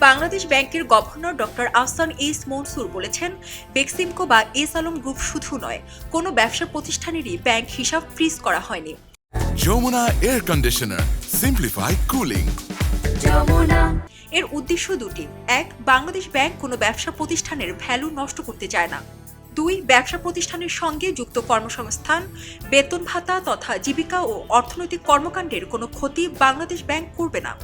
বাংলাদেশ ব্যাংকের governor doctor Ahsan এইস মনসুর বলেছেন, বেক্সিমকো বা এস আলম গ্রুপ শুধু নয়, কোনো ব্যবসা প্রতিষ্ঠানেরই ব্যাংক হিসাব ফ্রিজ করা হয়নি। Jamuna air conditioner, simplify cooling. এর উদ্দেশ্য দুটি। এক, বাংলাদেশ ব্যাংক কোনো ব্যবসা প্রতিষ্ঠানের ভ্যালু নষ্ট করতে চায় না। দুই, ব্যবসা প্রতিষ্ঠানের সঙ্গে যুক্ত কর্মসংস্থান, বেতন ভাতা তথা জীবিকা ও অর্থনৈতিক কর্মকাণ্ডের কোনো ক্ষতি বাংলাদেশ ব্যাংক করবে না।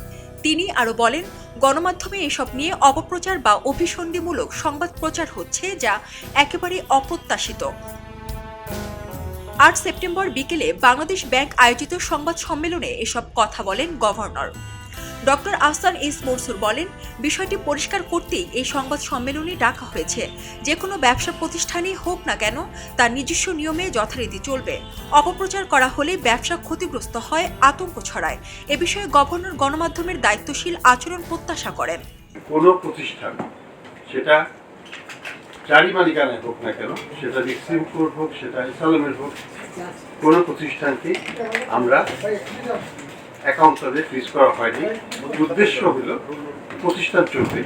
তিনি আরও বলেন, গণমাধ্যমে এসব নিয়ে অপপ্রচার বা অভিসন্ধিমূলক সংবাদ প্রচার হচ্ছে, যা একেবারে অপ্রত্যাশিত। ৮ সেপ্টেম্বর বিকেলে বাংলাদেশ ব্যাংক আয়োজিত সংবাদ সম্মেলনে এসব কথা বলেন গভর্নর। ডক্টর আহসান এইস মনসুর বলেন, বিষয়টি পরিষ্কার করতেই এই সংবাদ সম্মেলনে ডাকা হয়েছে। যে কোনো ব্যবসা প্রতিষ্ঠানই হোক না কেন, তার নিজস্ব নিয়মে যথারীতি চলবে। অপপ্রচার করা হলে ব্যবসা ক্ষতিগ্রস্ত হয়, আতঙ্ক ছড়ায়। এ বিষয়ে গভর্নর গণমাধ্যমের দায়িত্বশীল আচরণ প্রত্যাশা করেন। কোনো প্রতিষ্ঠান, সেটা যারই মালিকানায় হোক না কেন, সেটা বেক্সিমকোর হোক, সেটা এস আলমের হোক, কোনো প্রতিষ্ঠানকে আমরা অ্যাকাউন্ট তাদের ফ্রিজ করা হয়নি। উদ্দেশ্য হলো প্রতিষ্ঠান চলবে,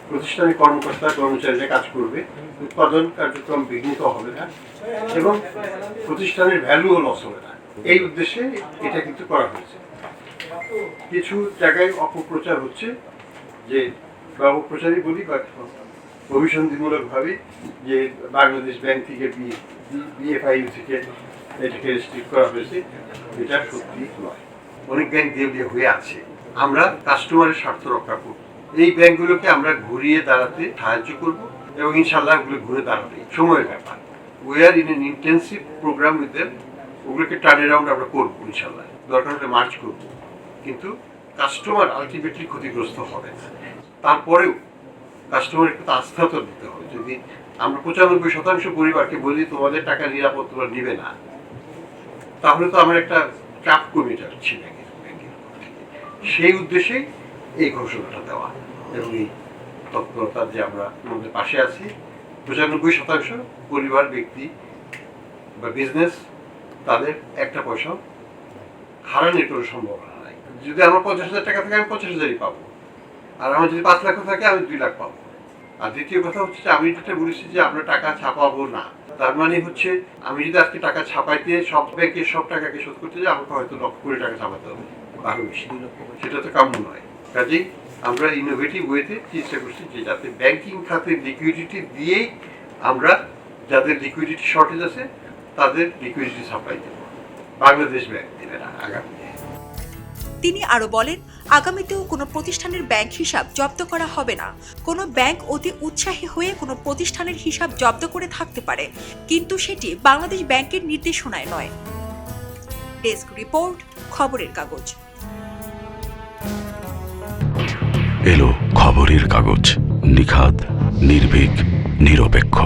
প্রতিষ্ঠানের কর্মকর্তা কর্মচারীরা কাজ করবে, উৎপাদন কার্যক্রম বিঘ্নিত হবে না এবং প্রতিষ্ঠানের ভ্যালুও লস হবে না। এই উদ্দেশ্যে এটা কিন্তু করা হয়েছে। কিছু জায়গায় অপপ্রচার হচ্ছে, যে অপপ্রচারই বলি বা অভিসন্ধিমূলকভাবে, যে বাংলাদেশ ব্যাংক থেকে বিএফআইইউ থেকে এটাকে রেস্ট্রিক্ট করা হয়েছে। এটা সত্যি নয়। অনেক ব্যাংক দেউলিয়া হয়ে আছে। আমরা কাস্টমারের স্বার্থ রক্ষা করব, এই ব্যাংকগুলোকে আমরা ঘুরিয়ে দাঁড়াতে সাহায্য করব এবং ইনশাল্লাহ ওগুলো ঘুরে দাঁড়াবে। সময়ের ব্যাপার। We are in an intensive program with them. ওগুলোকে টার্ন অ্যারাউন্ড আমরা করবো ইনশাল্লাহ, দরকার হলে মার্চ করব, কিন্তু কাস্টমার আলটিমেটলি ক্ষতিগ্রস্ত হবে না। তারপরেও কাস্টমার একটু আস্থা তো দিতে হবে। যদি আমরা 95% পরিবারকে বলি তোমাদের টাকা নিরাপদ তোমরা নিবে না, তাহলে তো আমার একটা চাপ কমে যাচ্ছে ব্যাংকের থেকে। সেই উদ্দেশ্যেই এই ঘোষণাটা দেওয়া এবং এই তৎপরতার যে আমরা আমাদের পাশে আছি। 95% পরিবার, ব্যক্তি বা বিজনেস, তাদের একটা পয়সা হারানোর কোনো সম্ভাবনা নাই। যদি আমার 50,000 টাকা থাকে, আমি 50,000ই পাবো, আর আমার যদি 5 লাখ থাকে, আমি 2 লাখ পাবো। আর দ্বিতীয় কথা হচ্ছে যে আমি যেটা বলেছি যে আমরা টাকা ছাপাবো না, তার মানে হচ্ছে আমি যদি আজকে টাকা ছাপাইতে সব ব্যাংকের সব টাকাকে শোধ করতে যাই, আমাকে হয়তো লক্ষ কোটি টাকা ছাপাতে হবে, আরো বেশি। সেটা তো কাম্য নয়। কাজেই আমরা ইনোভেটিভ ওয়েতে চেষ্টা করছি যে যাতে ব্যাংকিং খাতে লিকুইডিটি দিয়েই আমরা যাদের লিকুইডিটি শর্টেজ আছে তাদের লিকুইডিটি সাপ্লাই দেব। বাংলাদেশ ব্যাংক দেবে না আগামী। তিনি আরও বলেন, আগামীতেও কোনো প্রতিষ্ঠানের ব্যাংক হিসাব জব্দ করা হবে না। কোনো ব্যাংক অতি উৎসাহী হয়ে কোনো প্রতিষ্ঠানের হিসাব জব্দ করে থাকতে পারে, কিন্তু সেটি বাংলাদেশ ব্যাংকের নির্দেশনায় নয়। ডেস্ক রিপোর্ট, খবরের কাগজ। এলো খবরের কাগজ, নিখাত, নির্ভীক, নিরপেক্ষ।